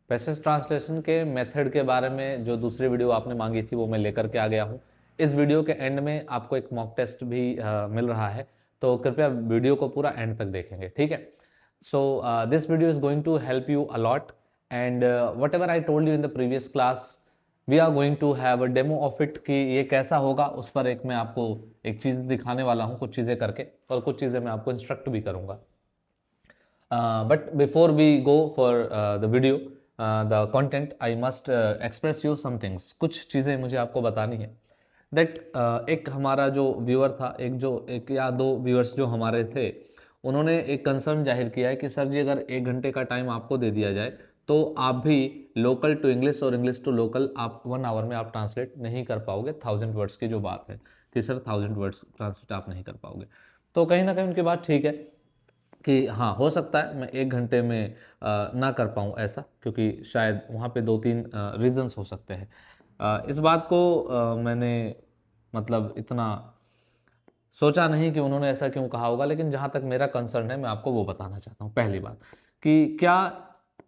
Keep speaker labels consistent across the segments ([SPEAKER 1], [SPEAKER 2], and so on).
[SPEAKER 1] Passage translation के method के बारे में जो दूसरी वीडियो आपने मांगी थी वो मैं लेकर के आ गया हूँ। इस वीडियो के एंड में आपको एक मॉक टेस्ट भी मिल रहा है, तो कृपया वीडियो को पूरा एंड तक देखेंगे, ठीक है। So this video is going to help you a lot and whatever I told you in the previous class we are going to have a demo of it कि ये कैसा होगा, उस पर एक मैं आपको एक चीज़ दिखाने वाला हूँ, कुछ चीज़ें करके, और कुछ चीज़ें मैं आपको इंस्ट्रक्ट भी करूँगा। But before we go for the video, the content, I must express you some things. कुछ चीज़ें मुझे आपको बतानी है that एक हमारा जो व्यूअर था, एक या दो व्यूअर्स जो हमारे थे, उन्होंने एक कंसर्न जाहिर किया है कि सर जी अगर 1 घंटे का टाइम आपको दे दिया जाए तो आप भी लोकल टू इंग्लिश और इंग्लिश टू लोकल आप 1 आवर में आप ट्रांसलेट नहीं कर पाओगे। 1000 वर्ड्स की जो बात है कि सर 1000 वर्ड्स ट्रांसलेट आप नहीं कर पाओगे। तो कहीं ना कहीं उनकी बात ठीक है कि हाँ, हो सकता है मैं 1 घंटे में ना कर पाऊँ ऐसा, क्योंकि शायद वहाँ पे 2-3 रीज़न्स हो सकते हैं। इस बात को मैंने मतलब इतना सोचा नहीं कि उन्होंने ऐसा क्यों कहा होगा, लेकिन जहाँ तक मेरा कंसर्न है मैं आपको वो बताना चाहता हूँ। पहली बात कि क्या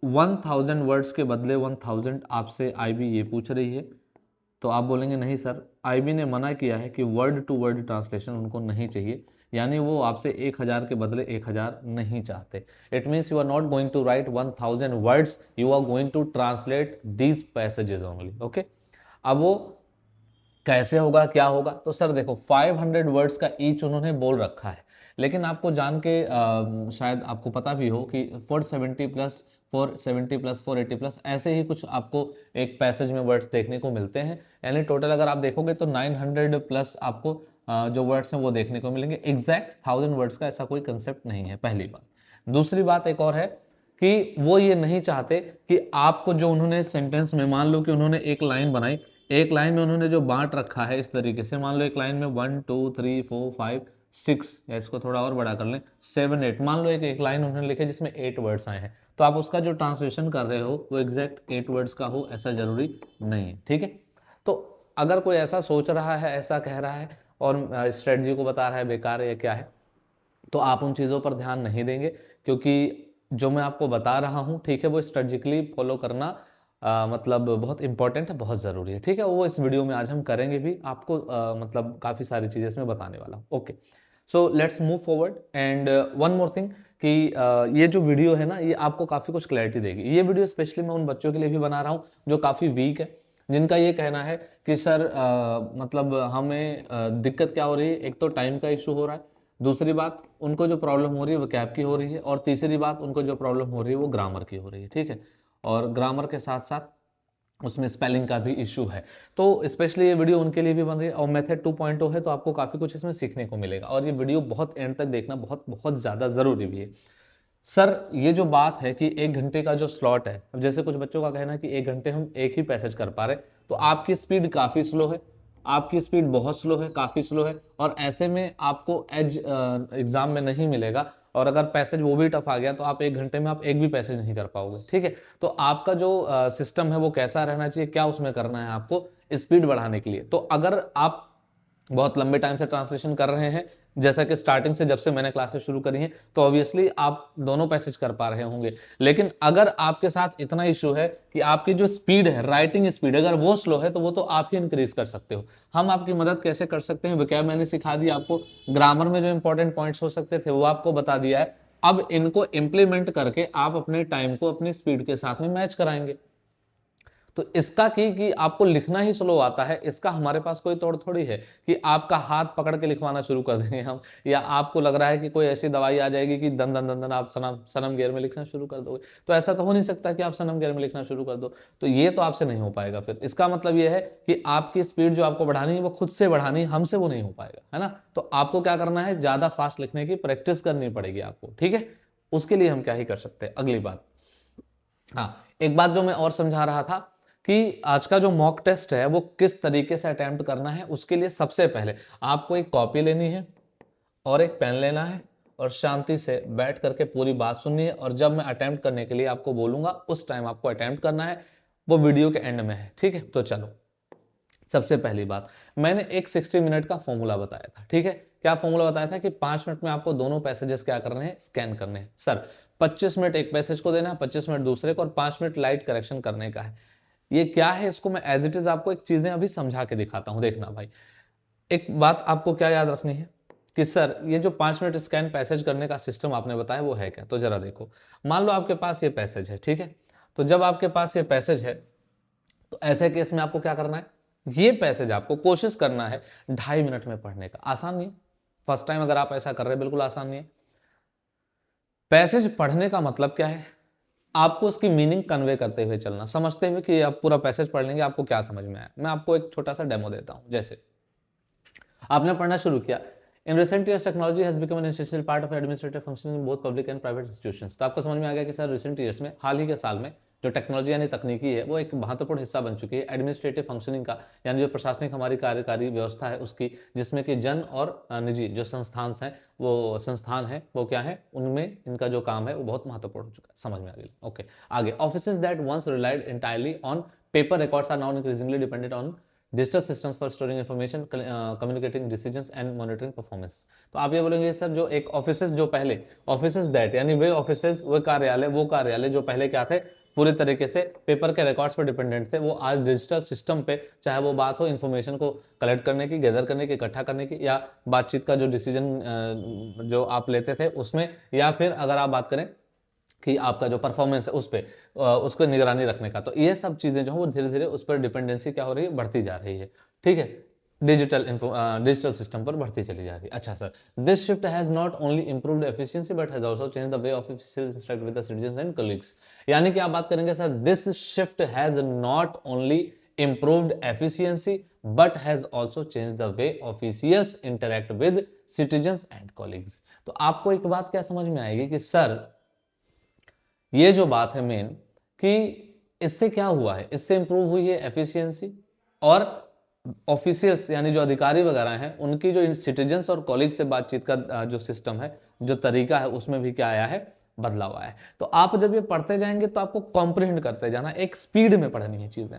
[SPEAKER 1] 1000 वर्ड्स के बदले 1000 आपसे आईबी ये पूछ रही है? तो आप बोलेंगे नहीं सर, आईबी ने मना किया है कि वर्ड टू वर्ड ट्रांसलेशन उनको नहीं चाहिए, यानी वो आपसे 1000 के बदले 1000 नहीं चाहते। It means you are not going to write 1000 words, you are going to translate these passages only. Okay, अब वो कैसे होगा, क्या होगा? तो सर देखो 500 वर्ड्स का ईच उन्होंने बोल रखा है, लेकिन आपको जान के शायद आपको पता भी हो कि 470 प्लस 470 प्लस 480 प्लस ऐसे ही कुछ आपको एक पैसेज में वर्ड्स देखने को मिलते हैं। यानी टोटल अगर आप देखोगे तो 900 प्लस आपको जो वर्ड्स हैं वो देखने को मिलेंगे। एग्जैक्ट 1000 वर्ड्स का ऐसा कोई कंसेप्ट नहीं है, पहली बात। दूसरी बात एक और है कि वो ये नहीं चाहते कि आपको जो उन्होंने सेंटेंस में, मान लो कि उन्होंने एक लाइन बनाई, एक लाइन में उन्होंने जो बांट रखा है इस तरीके से, मान लो एक लाइन में 1 2 3 4 5 6, या इसको थोड़ा और बड़ा कर लें 7 8, मान लो एक लाइन उन्होंने लिखे जिसमें 8 वर्ड्स आए हैं, तो आप उसका जो ट्रांसलेशन कर रहे हो वो एग्जैक्ट 8 वर्ड्स का हो ऐसा जरूरी नहीं है, ठीक है। तो अगर कोई ऐसा सोच रहा है, ऐसा कह रहा है और स्ट्रेटजी को बता रहा है बेकार है या क्या है, तो आप उन चीज़ों पर ध्यान नहीं देंगे, क्योंकि जो मैं आपको बता रहा हूँ, ठीक है, वो स्ट्रेटजिकली फॉलो करना मतलब बहुत इंपॉर्टेंट है, बहुत ज़रूरी है, ठीक है। वो इस वीडियो में आज हम करेंगे भी, आपको मतलब काफ़ी सारी चीज़ें इसमें बताने वाला हूँ। Okay, so let's move forward and one more thing कि ये जो वीडियो है ना, ये आपको काफ़ी कुछ क्लैरिटी देगी। ये वीडियो स्पेशली मैं उन बच्चों के लिए भी बना रहा हूँ जो काफ़ी वीक है, जिनका ये कहना है कि सर मतलब हमें दिक्कत क्या हो रही है, एक तो टाइम का इशू हो रहा है, दूसरी बात उनको जो प्रॉब्लम हो रही है वो कैब की हो रही है, और तीसरी बात उनको जो प्रॉब्लम हो रही है वो ग्रामर की हो रही है, ठीक है। और ग्रामर के साथ साथ उसमें स्पेलिंग का भी इशू है। तो स्पेशली ये वीडियो उनके लिए भी बन रही है, और मेथड 2.0 है, तो आपको काफ़ी कुछ इसमें सीखने को मिलेगा, और ये वीडियो बहुत एंड तक देखना बहुत बहुत ज़्यादा ज़रूरी भी है। सर ये जो बात है कि 1 घंटे का जो स्लॉट है, अब जैसे कुछ बच्चों का कहना है कि 1 घंटे हम एक ही पैसेज कर पा रहे, तो आपकी स्पीड काफ़ी स्लो है, आपकी स्पीड बहुत स्लो है, काफ़ी स्लो है, और ऐसे में आपको एज एग्जाम में नहीं मिलेगा, और अगर पैसेज वो भी टफ आ गया तो आप 1 घंटे में आप एक भी पैसेज नहीं कर पाओगे, ठीक है। तो आपका जो सिस्टम है वो कैसा रहना चाहिए, क्या उसमें करना है आपको स्पीड बढ़ाने के लिए? तो अगर आप बहुत लंबे टाइम से ट्रांसलेशन कर रहे हैं, जैसा कि स्टार्टिंग से जब से मैंने क्लासेस शुरू करी हैं, तो ऑब्वियसली आप दोनों पैसेज कर पा रहे होंगे। लेकिन अगर आपके साथ इतना इशू है कि आपकी जो स्पीड है, राइटिंग स्पीड, अगर वो स्लो है, तो वो तो आप ही इंक्रीज कर सकते हो। हम आपकी मदद कैसे कर सकते हैं? वोकैब मैंने सिखा दिया आपको, ग्रामर में जो इंपॉर्टेंट पॉइंट्स हो सकते थे वो आपको बता दिया है। अब इनको इंप्लीमेंट करके आप अपने टाइम को अपनी स्पीड के साथ में मैच कराएंगे। तो इसका कि आपको लिखना ही स्लो आता है, इसका हमारे पास कोई तोड़ थोड़ी है कि आपका हाथ पकड़ के लिखवाना शुरू कर देंगे हम, या आपको लग रहा है कि कोई ऐसी दवाई आ जाएगी कि दन दन दन दन आप सनम गियर में लिखना शुरू कर दोगे। तो ऐसा तो हो नहीं सकता कि आप सनम गियर में लिखना शुरू कर दो, तो ये तो आपसे नहीं हो पाएगा। फिर इसका मतलब ये है कि आपकी स्पीड जो आपको बढ़ानी है वो खुद से बढ़ानी है, हमसे वो नहीं हो पाएगा, है ना। तो आपको क्या करना है, ज्यादा फास्ट लिखने की प्रैक्टिस करनी पड़ेगी आपको, ठीक है। उसके लिए हम क्या ही कर सकते हैं। अगली बात, हाँ, एक बात जो मैं और समझा रहा था कि आज का जो मॉक टेस्ट है वो किस तरीके से अटेम्प्ट करना है। उसके लिए सबसे पहले आपको एक कॉपी लेनी है और एक पेन लेना है, और शांति से बैठ करके पूरी बात सुननी है, और जब मैं अटेम्प्ट करने के लिए आपको बोलूंगा उस टाइम आपको अटेम्प्ट करना है। वो वीडियो के एंड में है, ठीक है। तो चलो, सबसे पहली बात, मैंने एक 60 मिनट का फॉर्मूला बताया था, ठीक है। क्या फॉर्मूला बताया था कि 5 मिनट में आपको दोनों पैसेजेस क्या करने हैं, स्कैन करने हैं। सर 25 मिनट एक पैसेज को देना है, 25 मिनट दूसरे को, और 5 मिनट लाइट करेक्शन करने का है। ये क्या है, इसको मैं एज इट इज आपको एक चीजें अभी समझा के दिखाता हूं, देखना भाई। एक बात आपको क्या याद रखनी है कि सर ये जो 5 मिनट स्कैन पैसेज करने का सिस्टम आपने बताया वो है क्या, तो जरा देखो। मान लो आपके पास ये पैसेज है, ठीक है। तो जब आपके पास ये पैसेज है तो ऐसे केस में आपको क्या करना है, ये पैसेज आपको कोशिश करना है 2.5 मिनट में पढ़ने का। आसान नहीं है, फर्स्ट टाइम अगर आप ऐसा कर रहे हैं, बिल्कुल आसान नहीं है। पैसेज पढ़ने का मतलब क्या है, आपको उसकी मीनिंग कन्वे करते हुए चलना, समझते हुए कि आप पूरा पैसेज पढ़ लेंगे आपको क्या समझ में आया। मैं आपको एक छोटा सा डेमो देता हूं। जैसे आपने पढ़ना शुरू किया, in recent years technology has become an essential part of administrative functioning in both public and private institutions. तो आपको समझ में आ गया कि सर रिसेंट ईयर्स में, हाल ही के साल में, जो टेक्नोलॉजी यानी तकनीकी है वो एक महत्वपूर्ण हिस्सा बन चुकी है एडमिनिस्ट्रेटिव फंक्शनिंग का, यानी जो प्रशासनिक हमारी कार्यकारी व्यवस्था है उसकी, जिसमें कि जन और निजी जो संस्थान हैं वो क्या है, उनमें इनका जो काम है वो बहुत महत्वपूर्ण हो चुका है। समझ में आ गया? ओके। आगे, offices that once relied entirely on paper records are now increasingly dependent on digital systems for storing information, communicating decisions and monitoring performance. तो आप ये बोलेंगे सर जो एक ऑफिसेज, जो पहले ऑफिसेज दैट यानी वे ऑफिसेज, वो कार्यालय जो पहले क्या थे, पूरे तरीके से पेपर के रिकॉर्ड्स पर डिपेंडेंट थे, वो आज डिजिटल सिस्टम पे, चाहे वो बात हो इन्फॉर्मेशन को कलेक्ट करने की, गैदर करने की, इकट्ठा करने की, या बातचीत का जो डिसीजन जो आप लेते थे उसमें, या फिर अगर आप बात करें कि आपका जो परफॉर्मेंस है उस पर निगरानी रखने का, तो ये सब चीजें जो है वो धीरे धीरे उस पर डिपेंडेंसी क्या हो रही है, बढ़ती जा रही है। ठीक है, डिजिटल सिस्टम पर बढ़ती चली जा रही है। अच्छा sir, this shift has not only improved efficiency but has also change the way officials interact with the citizens and colleagues. यानी कि आप बात करेंगे sir, this shift has not only improved efficiency but has also change the way officials interact with citizens and colleagues. तो आपको एक बात क्या समझ में आएगी कि सर ये जो बात है मेन, कि इससे क्या हुआ है, इससे इंप्रूव हुई है एफिशिएंसी, और ऑफिशियल्स यानी जो अधिकारी वगैरह हैं उनकी जो सिटीजन्स और कॉलीग से बातचीत का जो सिस्टम है, जो तरीका है, उसमें भी क्या आया है, बदलाव आया है। तो आप जब ये पढ़ते जाएंगे तो आपको कॉम्प्रिहेंड करते जाना, एक स्पीड में पढ़नी है चीजें।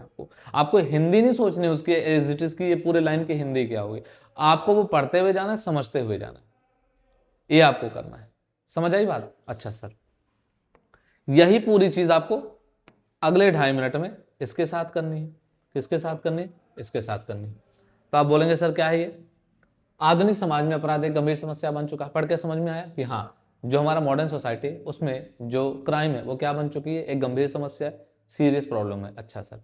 [SPEAKER 1] आपको हिंदी नहीं सोचनी उसकी एज इट इज की ये पूरे लाइन की हिंदी क्या होगी, आपको वो पढ़ते हुए जाना है, समझते हुए जाना है, ये आपको करना है। समझ आई बात? अच्छा सर, यही पूरी चीज आपको अगले 2.5 मिनट में इसके साथ करनी है। किसके साथ करनी है? इसके साथ करनी है। तो आप बोलेंगे सर क्या है ये? आधुनिक समाज में अपराध एक गंभीर समस्या बन चुका है। पढ़ के समझ में आया कि हाँ, जो हमारा मॉडर्न सोसाइटी है उसमें जो क्राइम है वो क्या बन चुकी है, एक गंभीर समस्या है, सीरियस प्रॉब्लम है। अच्छा सर,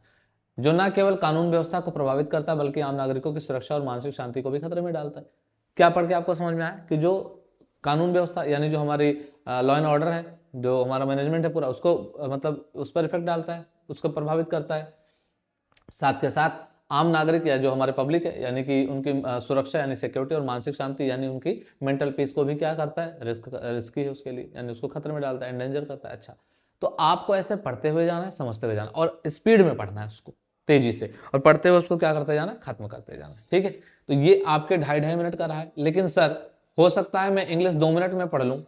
[SPEAKER 1] जो ना केवल कानून व्यवस्था को प्रभावित करता है बल्कि आम नागरिकों की सुरक्षा और मानसिक शांति को भी खतरे में डालता है। क्या पढ़ के आपको समझ में आया कि जो कानून व्यवस्था यानी जो हमारी लॉ एंड ऑर्डर है, जो हमारा मैनेजमेंट है पूरा, उसको मतलब उस पर इफेक्ट डालता है, उसको प्रभावित करता है। साथ के साथ आम नागरिक या जो हमारे पब्लिक है, यानी कि उनकी सुरक्षा यानी सिक्योरिटी और मानसिक शांति यानी उनकी मेंटल पीस को भी क्या करता है, रिस्की है उसके लिए, यानी उसको खतरे में डालता है, एंडेंजर करता है। अच्छा, तो आपको ऐसे पढ़ते हुए जाना है, समझते हुए जाना, और स्पीड में पढ़ना है उसको, तेजी से, और पढ़ते हुए उसको क्या करते जाना, खत्म करते जाना। ठीक है, तो ये आपके 2.5 मिनट का रहा है। लेकिन सर हो सकता है मैं इंग्लिश 2 मिनट में पढ़ लूँ,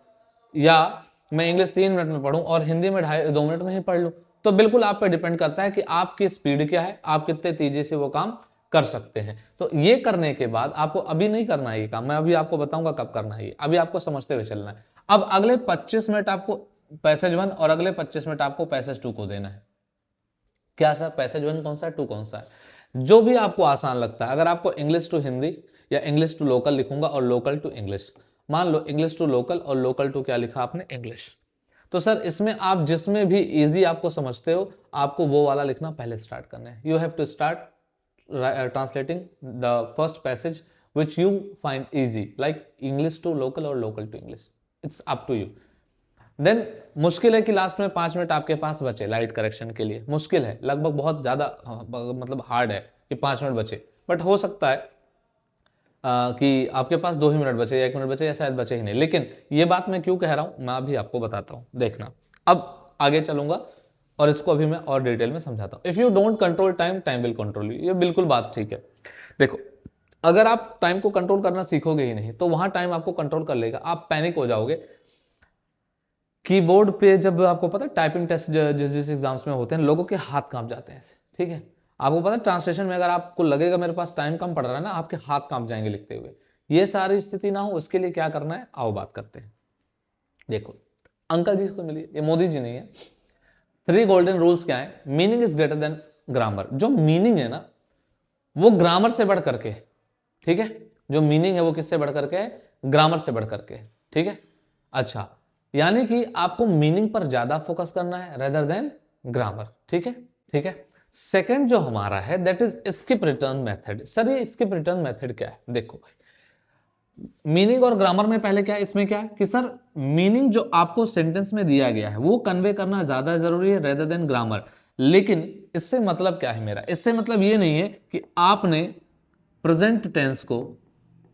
[SPEAKER 1] या मैं इंग्लिश 3 मिनट में पढ़ूं और हिंदी में 2 मिनट में ही पढ़ लूं। तो बिल्कुल आप पे डिपेंड करता है कि आपकी स्पीड क्या है, आप कितने तेजी से वो काम कर सकते हैं। तो ये करने के बाद आपको अभी नहीं करना है ये काम, मैं अभी आपको बताऊंगा कब करना है, अभी आपको समझते हुए चलना है। अब अगले 25 मिनट आपको पैसेज 1 और अगले 25 मिनट आपको पैसेज 2 को देना है। क्या सर, पैसेज 1 कौन सा है, 2 कौन सा है? जो भी आपको आसान लगता है। अगर आपको इंग्लिश टू हिंदी या इंग्लिश टू लोकल लिखूंगा और लोकल टू इंग्लिश, मान लो इंग्लिश टू लोकल और लोकल टू क्या लिखा आपने, इंग्लिश, तो सर इसमें आप जिसमें भी इजी आपको समझते हो आपको वो वाला लिखना पहले स्टार्ट करना है। You have to start translating the first passage which you find easy, like English to local और local to English, it's up to you. Then मुश्किल है कि लास्ट में 5 मिनट आपके पास बचे लाइट करेक्शन के लिए, मुश्किल है, लगभग बहुत ज्यादा मतलब हार्ड है कि 5 मिनट बचे, बट हो सकता है कि आपके पास 2 ही मिनट बचे या 1 मिनट बचे या शायद बचे ही नहीं। लेकिन ये बात मैं क्यों कह रहा हूं मैं अभी आपको बताता हूं, देखना। अब आगे चलूंगा और इसको अभी मैं और डिटेल में समझाता हूं। If you don't control time, time will control you. ये बिल्कुल बात ठीक है। देखो, अगर आप टाइम को कंट्रोल करना सीखोगे ही नहीं तो वहां टाइम आपको कंट्रोल कर लेगा, आप पैनिक हो जाओगे। कीबोर्ड पे जब आपको पता है टाइपिंग टेस्ट जिस जिस एग्जाम्स में होते हैं, लोगों के हाथ कांप जाते हैं, ठीक है। आपको पता है ट्रांसलेशन में अगर आपको लगेगा मेरे पास टाइम कम पड़ रहा है ना, आपके हाथ कांप जाएंगे लिखते हुए। ये सारी स्थिति ना हो उसके लिए क्या करना है, आओ बात करते हैं। देखो, अंकल जी को मिली, ये मोदी जी नहीं है। 3 गोल्डन रूल्स क्या है? Meaning is greater than grammar. जो मीनिंग है ना वो ग्रामर से बढ़ करके, ठीक है, जो मीनिंग है वो किससे बढ़ करके है? ग्रामर से बढ़ करके, ठीक है। अच्छा, यानी कि आपको मीनिंग पर ज्यादा फोकस करना है रेदर देन ग्रामर, ठीक है, ठीक है। सेकंड जो हमारा है that is skip return method. Sir ये स्किप रिटर्न मेथड क्या है? देखो भाई, मीनिंग और ग्रामर में पहले क्या है, इसमें क्या है कि सर मीनिंग जो आपको सेंटेंस में दिया गया है वो कन्वे करना ज्यादा जरूरी है रेदर देन ग्रामर। लेकिन इससे मतलब क्या है मेरा? इससे मतलब ये नहीं है कि आपने प्रेजेंट टेंस को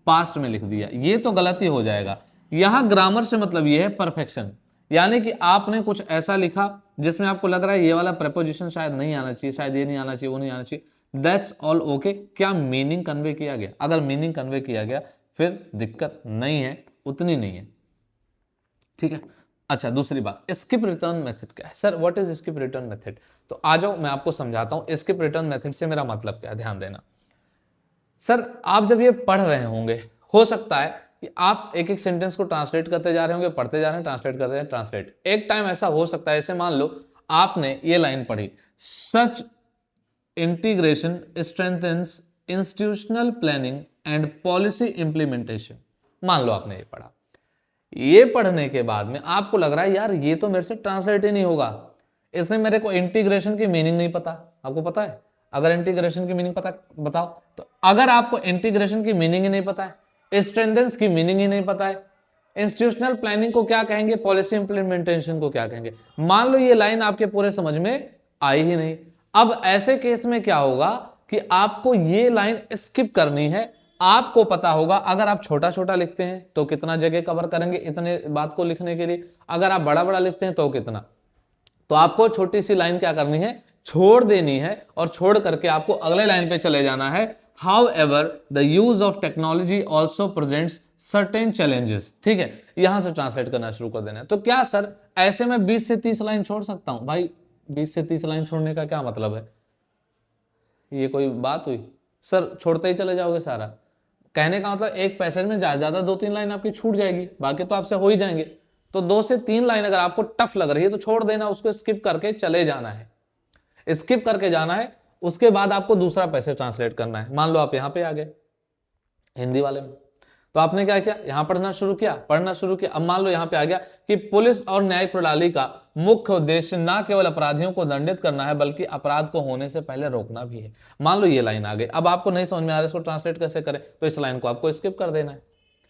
[SPEAKER 1] पास्ट में लिख दिया, ये तो गलती हो जाएगा। यहां ग्रामर से मतलब ये है परफेक्शन, यानी कि आपने कुछ ऐसा लिखा जिसमें आपको लग रहा है ये वाला प्रपोजिशन शायद नहीं आना चाहिए, शायद ये नहीं आना चाहिए, वो नहीं आना चाहिए, दैट्स ऑल ओके। क्या मीनिंग कन्वे किया गया? अगर मीनिंग कन्वे किया गया फिर दिक्कत नहीं है, उतनी नहीं है, ठीक है। अच्छा, दूसरी बात, स्किप रिटर्न मेथड क्या है? Sir what is skip return method? तो आ जाओ मैं आपको समझाता हूं स्किप रिटर्न मेथड से मेरा मतलब क्या है, ध्यान देना। सर आप जब ये पढ़ रहे होंगे, हो सकता है कि आप एक एक सेंटेंस को ट्रांसलेट करते जा रहे होंगे, पढ़ते जा रहे हैं, ट्रांसलेट करते हैं, ट्रांसलेट। एक टाइम ऐसा हो सकता है, ऐसे मान लो आपने ये लाइन पढ़ी, such integration strengthens institutional planning and policy implementation. मान लो आपने ये पढ़ा, ये पढ़ने के बाद में आपको लग रहा है यार ये तो मेरे से ट्रांसलेट ही नहीं होगा, इसमें मेरे को इंटीग्रेशन की मीनिंग नहीं पता। आपको पता है? अगर इंटीग्रेशन की मीनिंग पता बताओ। तो अगर आपको इंटीग्रेशन की मीनिंग ही नहीं पता है, स्ट्रेंथेंस की मीनिंग ही नहीं पता है, इंस्टीट्यूशनल प्लानिंग को क्या कहेंगे, पॉलिसी इंप्लीमेंटेशन को क्या कहेंगे, मान लो ये लाइन आपके पूरे समझ में आई ही नहीं। अब ऐसे केस में क्या होगा कि आपको ये लाइन स्किप करनी है। आपको पता होगा अगर आप छोटा छोटा लिखते हैं तो कितना जगह कवर करेंगे इतने बात को लिखने के लिए, अगर आप बड़ा बड़ा लिखते हैं तो कितना। तो आपको छोटी सी लाइन क्या करनी है, छोड़ देनी है, और छोड़ करके आपको अगले लाइन पे चले जाना है। However, the use of technology also presents certain challenges। ठीक है, यहां से ट्रांसलेट करना शुरू कर देना है। तो क्या सर ऐसे में 20 से 30 लाइन छोड़ सकता हूं? भाई 20 से 30 लाइन छोड़ने का क्या मतलब है? ये कोई बात हुई? सर छोड़ते ही चले जाओगे सारा? कहने का मतलब एक पैसेज में ज्यादा 2-3 लाइन आपकी छूट जाएगी, बाकी तो आपसे हो ही जाएंगे। तो 2 से 3 लाइन अगर आपको टफ लग रही है तो छोड़ देना, उसको स्किप करके चले जाना है, स्किप करके जाना है। उसके बाद आपको दूसरा पैसेज ट्रांसलेट करना है। मान लो आप यहां पे आ गए हिंदी वाले में, तो आपने क्या किया, यहां पढ़ना शुरू किया, पढ़ना शुरू किया। अब मान लो यहां पे आ गया कि पुलिस और न्यायिक प्रणाली का मुख्य उद्देश्य न केवल अपराधियों को दंडित करना है बल्कि अपराध को होने से पहले रोकना भी है। मान लो ये लाइन आ गई, अब आपको नहीं समझ में आ रहा है इसको ट्रांसलेट कैसे करें, तो इस लाइन को आपको स्किप कर देना है।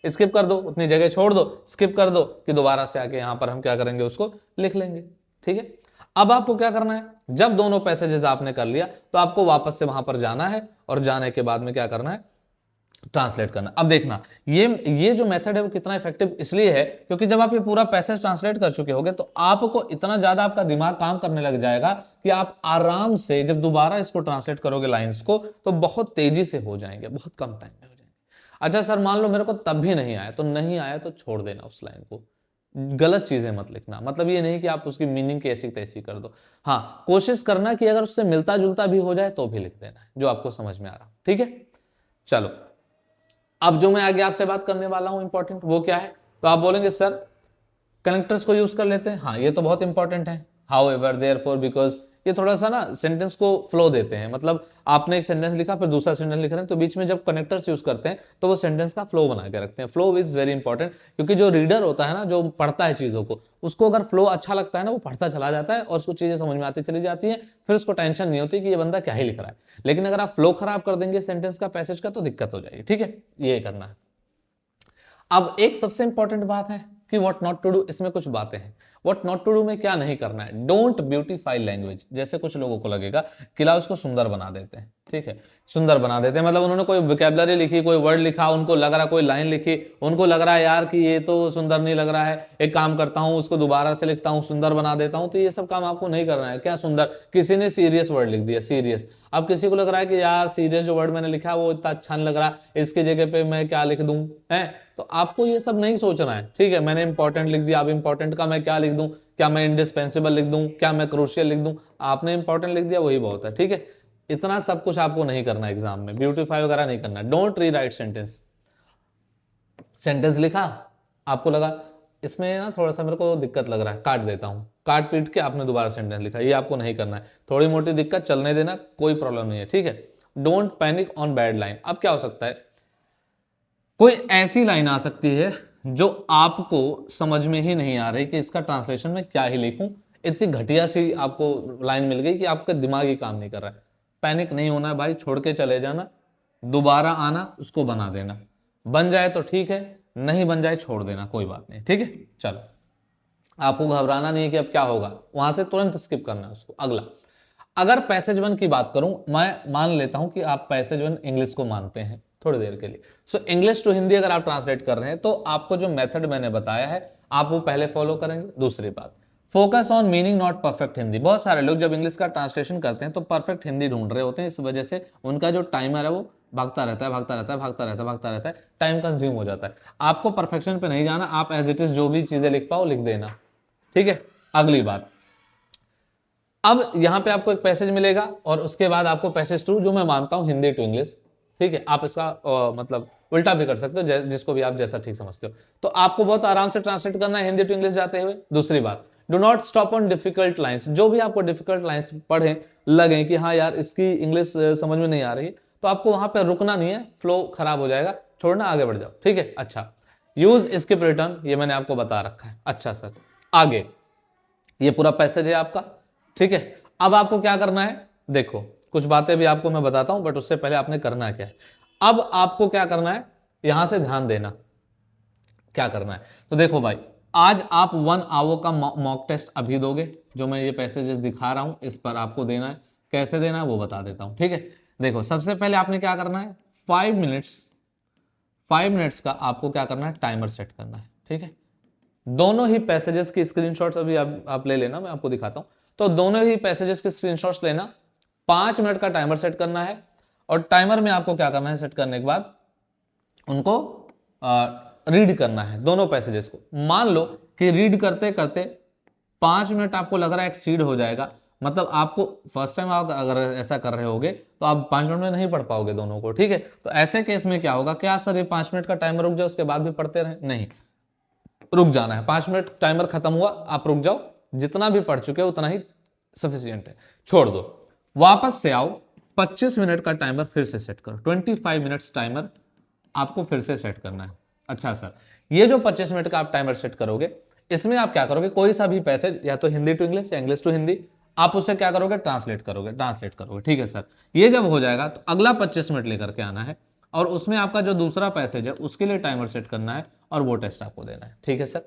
[SPEAKER 1] स्किप कर दो, उतनी जगह छोड़ दो, स्किप कर दो कि दोबारा से आके यहां पर हम क्या करेंगे, उसको लिख लेंगे। ठीक है, अब आपको क्या करना है, जब दोनों पैसेजेस आपने कर लिया तो आपको वापस से वहां पर जाना है, और जाने के बाद में क्या करना है, ट्रांसलेट करना। अब देखना ये जो मेथड है वो कितना इफेक्टिव इसलिए है क्योंकि जब आप ये पूरा पैसेज ट्रांसलेट कर चुके होगे तो आपको इतना ज्यादा आपका दिमाग काम करने लग जाएगा कि आप आराम से जब दोबारा इसको ट्रांसलेट करोगे लाइंस को तो बहुत तेजी से हो जाएंगे, बहुत कम टाइम में हो जाएंगे। अच्छा सर मान लो मेरे को तब भी नहीं आया, तो नहीं आया तो छोड़ देना उस लाइन को, गलत चीजें मत लिखना। मतलब ये नहीं कि आप उसकी मीनिंग कैसी तैसी कर दो, हाँ कोशिश करना कि अगर उससे मिलता जुलता भी हो जाए तो भी लिख देना है जो आपको समझ में आ रहा। ठीक है, चलो अब जो मैं आगे आपसे बात करने वाला हूं इंपॉर्टेंट वो क्या है, तो आप बोलेंगे सर कनेक्टर्स को यूज कर लेते हैं। हाँ ये तो बहुत इंपॉर्टेंट है, हाउ एवर देयरफॉर बिकॉज ये थोड़ा सा ना सेंटेंस को फ्लो देते हैं। मतलब आपने एक सेंटेंस लिखा फिर दूसरा सेंटेंस लिख रहे हैं तो बीच में जब कनेक्टर्स यूज करते हैं तो वो सेंटेंस का फ्लो बना के रखते हैं। फ्लो इज वेरी इंपॉर्टेंट क्योंकि जो रीडर होता है ना, जो पढ़ता है चीजों को, उसको अगर फ्लो अच्छा लगता है ना वो पढ़ता चला जाता है और उसको चीजें समझ में आती चली जाती है, फिर उसको टेंशन नहीं होती कि ये बंदा क्या ही लिख रहा है। लेकिन अगर आप फ्लो खराब कर देंगे सेंटेंस का, पैसेज का, तो दिक्कत हो जाएगी। ठीक है, ये करना है। अब एक सबसे इंपॉर्टेंट बात है कि व्हाट नॉट टू डू, इसमें कुछ बातें हैं। व्हाट नॉट टू डू में क्या नहीं करना है, डोंट ब्यूटीफाई लैंग्वेज। जैसे कुछ लोगों को लगेगा कि लाओ उसको सुंदर बना देते हैं, ठीक है, सुंदर बना देते हैं, मतलब उन्होंने कोई वोकैबुलरी लिखी, कोई वर्ड लिखा, उनको लग रहा, कोई लाइन लिखी, उनको लग रहा है यार कि ये तो सुंदर नहीं लग रहा है, एक काम करता हूं उसको दोबारा से लिखता हूं, सुंदर बना देता हूं। तो ये सब काम आपको नहीं करना है। क्या सुंदर, किसी ने सीरियस वर्ड लिख दिया, सीरियस। अब किसी को लग रहा है कि यार सीरियस जो वर्ड मैंने लिखा है वो इतना अच्छा नहीं लग रहा, इसकी जगह पे मैं क्या लिख दूं, है। तो आपको ये सब नहीं सोचना है। ठीक है, मैंने इंपॉर्टेंट लिख दिया, अब इंपॉर्टेंट का मैं क्या लिख दूं, क्या मैं इंडिस्पेंसिबल लिख दूं, क्या मैं क्रूशियल लिख दूं। आपने इंपॉर्टेंट लिख दिया वही बहुत है। ठीक है, इतना सब कुछ आपको नहीं करना एग्जाम में, ब्यूटीफाई वगैरह नहीं करना। Don't rewrite sentence. सेंटेंस लिखा, आपको लगा इसमें ना थोड़ा सा मेरे को दिक्कत लग रहा है, काट देता हूँ, काट पीट के आपने दोबारा सेंटेंस लिखा, ये आपको नहीं करना है, थोड़ी मोटी दिक्कत चलने देना, कोई प्रॉब्लम नहीं है, ठीक है। Don't panic on bad line. अब क्या हो सकता है, कोई ऐसी लाइन आ सकती है जो आपको समझ में ही नहीं आ रही कि इसका ट्रांसलेशन में क्या ही लिखूं, इतनी घटिया सी आपको लाइन मिल गई कि आपका दिमाग ही काम नहीं कर रहा है। पैनिक नहीं होना है भाई, छोड़ के चले जाना, दोबारा आना, उसको बना देना, बन जाए तो ठीक है, नहीं बन जाए छोड़ देना, कोई बात नहीं, ठीक है। चलो, आपको घबराना नहीं है कि अब क्या होगा, वहां से तुरंत स्किप करना है उसको। अगला, अगर पैसेज वन की बात करूं, मैं मान लेता हूं कि आप पैसेज वन इंग्लिश को मानते हैं थोड़ी देर के लिए। सो इंग्लिश टू हिंदी अगर आप ट्रांसलेट कर रहे हैं तो आपको जो मेथड मैंने बताया है आप वो पहले फॉलो करेंगे। दूसरी बात, focus on meaning not perfect Hindi. बहुत सारे लोग जब इंग्लिश का ट्रांसलेशन करते हैं तो परफेक्ट हिंदी ढूंढ रहे होते हैं, इस वजह से उनका जो टाइमर है वो भागता रहता है, भागता रहता है, भागता रहता है, भागता रहता है, टाइम कंज्यूम हो जाता है। आपको परफेक्शन पे नहीं जाना, आप एज इट इज जो भी चीजें लिख पाओ लिख देना, ठीक है। अगली बात, अब यहां पे आपको एक पैसेज मिलेगा और उसके बाद आपको पैसेज टू, जो मैं मानता हूं हिंदी टू इंग्लिश, ठीक है। आप इसका मतलब उल्टा भी कर सकते हो, जिसको भी आप जैसा ठीक समझते हो। तो आपको बहुत आराम से ट्रांसलेट करना है हिंदी टू इंग्लिश जाते हुए। दूसरी बात, do not stop on difficult lines. जो भी आपको डिफिकल्ट लाइंस पढ़े लगे कि हाँ यार इसकी इंग्लिश समझ में नहीं आ रही, तो आपको वहां पर रुकना नहीं है, फ्लो खराब हो जाएगा, छोड़ना, आगे बढ़ जाओ, ठीक है। अच्छा, यूज स्किप रिटर्न, ये मैंने आपको बता रखा है। अच्छा सर, आगे ये पूरा पैसेज है आपका, ठीक है। अब आपको क्या करना है, देखो कुछ बातें भी आपको मैं बताता हूं, बट उससे पहले आपने करना क्या है। अब आपको क्या करना है, यहां से ध्यान देना क्या करना है। तो देखो भाई, आज आप 1 आवर का मॉक टेस्ट अभी दोगे, जो मैं ये पैसेजेस दिखा रहा हूं इस पर आपको देना है। कैसे देना है वो बता देता हूं, ठीक है। देखो, सबसे पहले आपने क्या करना है, 5 मिनट्स का आपको क्या करना है, टाइमर सेट करना है, ठीक है। दोनों ही पैसेजेस की स्क्रीनशॉट्स अभी आप ले लेना, मैं आपको दिखाता हूं। तो दोनों ही पैसेजेस के स्क्रीनशॉट्स लेना, 5 मिनट का टाइमर सेट करना है, और टाइमर में आपको क्या करना है, सेट करने के बाद उनको रीड करना है, दोनों पैसेजेस को। मान लो कि रीड करते करते 5 मिनट आपको लग रहा है एक्सीड हो जाएगा, मतलब आपको फर्स्ट टाइम आप अगर ऐसा कर रहे होगे तो आप 5 मिनट में नहीं पढ़ पाओगे दोनों को, ठीक है। तो ऐसे केस में क्या होगा, क्या सर ये 5 मिनट का टाइमर रुक जाए उसके बाद भी पढ़ते रहे, नहीं, रुक जाना है। 5 मिनट टाइमर खत्म हुआ, आप रुक जाओ, जितना भी पढ़ चुके हो उतना ही सफिशियंट है, छोड़ दो, वापस से आओ, 25 मिनट का टाइमर फिर से सेट करो, 25 मिनट्स टाइमर आपको फिर से सेट करना है। अच्छा सर, ये जो 25 मिनट का आप टाइमर सेट करोगे, इसमें आप क्या करोगे, कोई सा भी पैसेज, या तो हिंदी टू इंग्लिश या इंग्लिश टू हिंदी, आप उससे क्या करोगे, ट्रांसलेट करोगे, ठीक है सर। ये जब हो जाएगा तो अगला 25 मिनट लेकर के आना है, और उसमें आपका जो दूसरा पैसेज है उसके लिए टाइमर सेट करना है, और वो टेस्ट आपको देना है, ठीक है सर।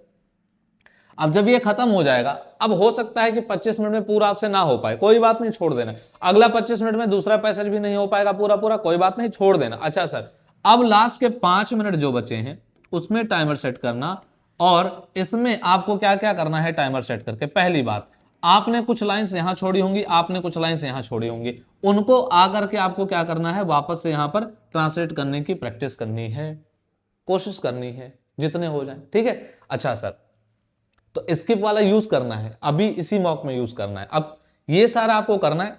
[SPEAKER 1] अब जब ये खत्म हो जाएगा, अब हो सकता है कि 25 मिनट में पूरा आपसे ना हो पाए, कोई बात नहीं, छोड़ देना। अगला 25 मिनट में दूसरा पैसेज भी नहीं हो पाएगा पूरा पूरा, कोई बात नहीं, छोड़ देना। अच्छा सर, अब लास्ट के 5 मिनट जो बचे हैं उसमें टाइमर सेट करना, और इसमें आपको क्या क्या करना है टाइमर सेट करके। पहली बात, आपने कुछ लाइंस यहां छोड़ी होंगी, आपने कुछ लाइंस यहां छोड़ी होंगी, उनको आकर के आपको क्या करना है, वापस से यहां पर ट्रांसलेट करने की प्रैक्टिस करनी है, कोशिश करनी है, जितने हो जाए, ठीक है। अच्छा सर, तो स्किप वाला यूज करना है, अभी इसी मॉक में यूज करना है। अब ये सारा आपको करना है,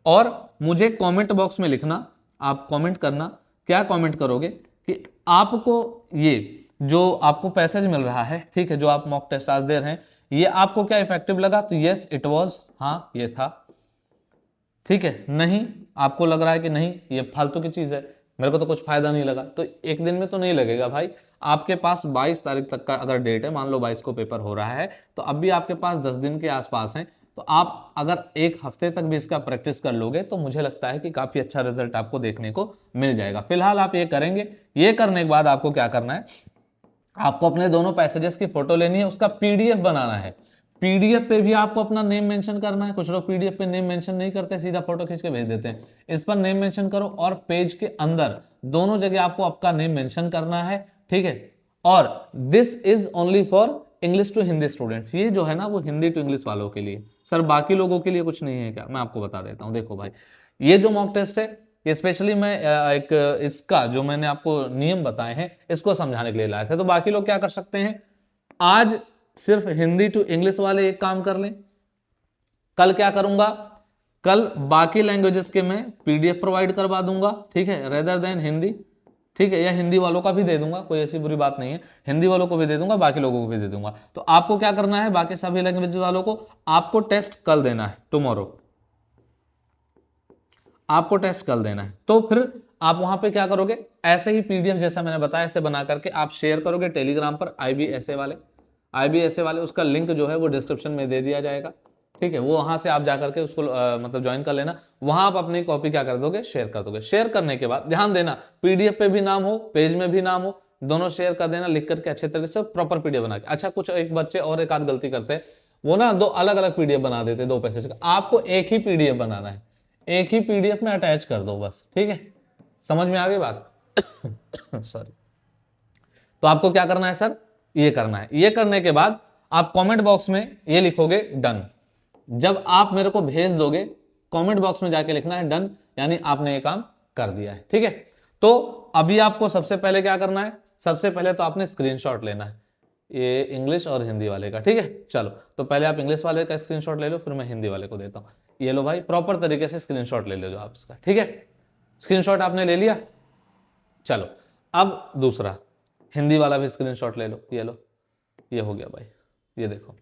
[SPEAKER 1] और मुझे कमेंट बॉक्स में लिखना, आप कमेंट करना, क्या कमेंट करोगे कि आपको ये जो आपको पैसेज मिल रहा है, ठीक है, जो आप मॉक टेस्ट आज दे रहे हैं, ये आपको क्या इफेक्टिव लगा, तो यस इट वाज, हाँ ये था, ठीक है। नहीं, आपको लग रहा है कि नहीं ये फालतू की चीज है, मेरे को तो कुछ फायदा नहीं लगा, तो एक दिन में तो नहीं लगेगा भाई। आपके पास 22 तारीख तक का अगर डेट है, मान लो 22 को पेपर हो रहा है, तो अब भी आपके पास 10 दिन के आसपास है, तो आप अगर एक हफ्ते तक भी इसका प्रैक्टिस कर लोगे तो मुझे लगता है कि काफी अच्छा रिजल्ट आपको देखने को मिल जाएगा। फिलहाल आप ये करेंगे, ये करने के बाद आपको क्या करना है, आपको अपने दोनों पैसेजेस की फोटो लेनी है, उसका पीडीएफ बनाना है। पीडीएफ पे भी आपको अपना नेम मेंशन करना है। कुछ लोग पीडीएफ पे नेम मेंशन नहीं करते, सीधा फोटो खींच के भेज देते हैं। इस पर नेम मेंशन करो, और पेज के अंदर दोनों जगह आपको आपका नेम मेंशन करना है, ठीक है। और this is only for English to Hindi students, ये जो है ना वो हिंदी टू इंग्लिश वालों के लिए, सर बाकी लोगों के लिए कुछ नहीं है क्या, मैं आपको बता देता हूं। देखो भाई, ये जो मॉक टेस्ट है, ये स्पेशली मैं एक इसका जो मैंने आपको नियम बताए हैं इसको समझाने के लिए लाए थे। तो बाकी लोग क्या कर सकते हैं, आज सिर्फ हिंदी टू इंग्लिश वाले एक काम कर लें, कल क्या करूंगा, कल बाकी लैंग्वेजेस के मैं पीडीएफ प्रोवाइड करवा दूंगा, ठीक है, रेदर देन हिंदी, ठीक है, या हिंदी वालों का भी दे दूंगा, कोई ऐसी बुरी बात नहीं है, हिंदी वालों को भी दे दूंगा, बाकी लोगों को भी दे दूंगा। तो आपको क्या करना है, बाकी सभी लैंग्वेज वालों को आपको टेस्ट कल देना है, टुमारो आपको टेस्ट कल देना है। तो फिर आप वहां पे क्या करोगे, ऐसे ही पीडीएफ जैसा मैंने बताया ऐसे बना करके आप शेयर करोगे टेलीग्राम पर, आईबीएसए वाले, उसका लिंक जो है वो डिस्क्रिप्शन में दे दिया जाएगा। ठीक है, वो वहां से आप जाकर के उसको मतलब ज्वाइन कर लेना, वहां आप अपनी कॉपी क्या कर दोगे, शेयर कर दोगे। शेयर करने के बाद ध्यान देना, पीडीएफ पे भी नाम हो, पेज में भी नाम हो, दोनों शेयर कर देना, लिख करके अच्छे तरीके से प्रॉपर पीडीएफ बना के। अच्छा, कुछ एक बच्चे और एक आध गलती करते हैं, वो ना दो अलग अलग पीडीएफ बना देते, 2 पैसेज का। आपको एक ही पीडीएफ बनाना है, एक ही पीडीएफ में अटैच कर दो बस। ठीक है, समझ में आ गई बात? सॉरी। तो आपको क्या करना है सर, ये करना है। ये करने के बाद आप कमेंट बॉक्स में ये लिखोगे डन। जब आप मेरे को भेज दोगे, कमेंट बॉक्स में जाके लिखना है डन, यानी आपने ये काम कर दिया है। ठीक है, तो अभी आपको सबसे पहले क्या करना है, सबसे पहले तो आपने स्क्रीनशॉट लेना है, ये इंग्लिश और हिंदी वाले का। ठीक है, चलो तो पहले आप इंग्लिश वाले का स्क्रीनशॉट ले लो, फिर मैं हिंदी वाले को देता हूं। ये लो भाई, प्रॉपर तरीके से स्क्रीनशॉट ले लो आप इसका। ठीक है, स्क्रीनशॉट आपने ले लिया। चलो अब दूसरा हिंदी वाला भी स्क्रीनशॉट ले लो, ये लो, ये हो गया भाई, ये देखो।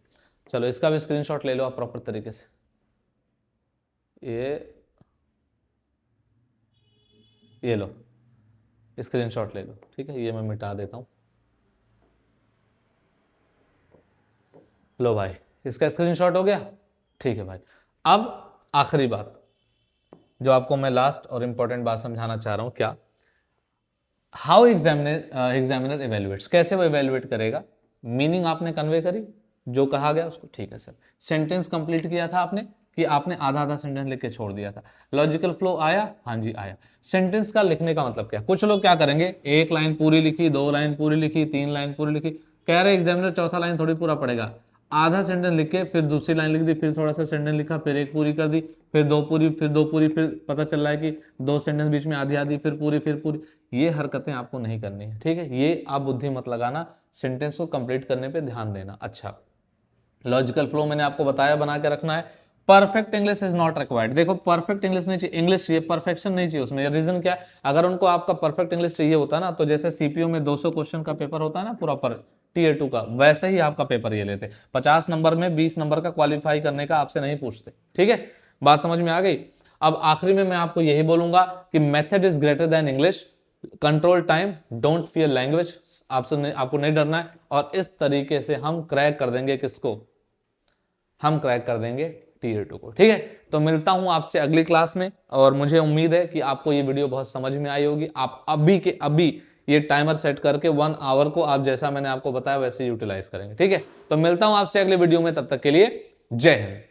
[SPEAKER 1] चलो इसका भी स्क्रीनशॉट ले लो आप प्रॉपर तरीके से, ये लो स्क्रीनशॉट ले लो। ठीक है, ये मैं मिटा देता हूं, लो भाई इसका स्क्रीनशॉट हो गया। ठीक है भाई, अब आखिरी बात जो आपको मैं लास्ट और इंपॉर्टेंट बात समझाना चाह रहा हूं, क्या, हाउ एग्जामिनर इवेल्युएट्स, कैसे वो इवेल्युएट करेगा। मीनिंग आपने कन्वे करी, जो कहा गया उसको, ठीक है सर। सेंटेंस कंप्लीट किया था आपने, कि आपने आधा आधा सेंटेंस लिख के छोड़ दिया था। लॉजिकल फ्लो आया, हाँ जी आया। सेंटेंस का लिखने का मतलब क्या, कुछ लोग क्या करेंगे, 1 लाइन पूरी लिखी, 2 लाइन पूरी लिखी, 3 लाइन पूरी लिखी, कह रहे एग्जामिनर चौथा लाइन थोड़ी पूरा पड़ेगा। आधा सेंटेंस लिख के फिर दूसरी लाइन लिख दी, फिर थोड़ा सा सेंटेंस लिखा, फिर 1 पूरी कर दी, फिर 2 पूरी, फिर 2 पूरी, फिर पता चल रहा है कि 2 सेंटेंस बीच में आधी आधी, फिर पूरी, फिर पूरी। ये हरकतें आपको नहीं करनी है। ठीक है, ये आप बुद्धि मत लगाना, सेंटेंस को कंप्लीट करने पे ध्यान देना। अच्छा, लॉजिकल फ्लो मैंने आपको बताया बना के रखना है। Perfect English is not required, देखो परफेक्ट इंग्लिश नहीं चाहिए, इंग्लिश चाहिए, परफेक्शन नहीं चाहिए उसमें। रीजन क्या है, अगर उनको आपका परफेक्ट इंग्लिश चाहिए होता ना, तो जैसे सीपीओ में 200 क्वेश्चन का पेपर होता है ना प्रॉपर टीयर 2 का, वैसे ही आपका पेपर ये लेते। 50 नंबर में 20 नंबर का क्वालिफाई करने का आपसे नहीं पूछते। ठीक है, बात समझ में आ गई। अब आखिरी में मैं आपको यही बोलूंगा कि method is greater than English, control time, don't fear language, आपको नहीं डरना है। और इस तरीके से हम क्रैक कर देंगे किसको, हम क्रैक कर देंगे टीयर 2 को। ठीक है, तो मिलता हूं आपसे अगली क्लास में, और मुझे उम्मीद है कि आपको ये वीडियो बहुत समझ में आई होगी। आप अभी के अभी ये टाइमर सेट करके 1 आवर को आप जैसा मैंने आपको बताया वैसे यूटिलाइज करेंगे। ठीक है, तो मिलता हूं आपसे अगले वीडियो में, तब तक के लिए जय हिंद।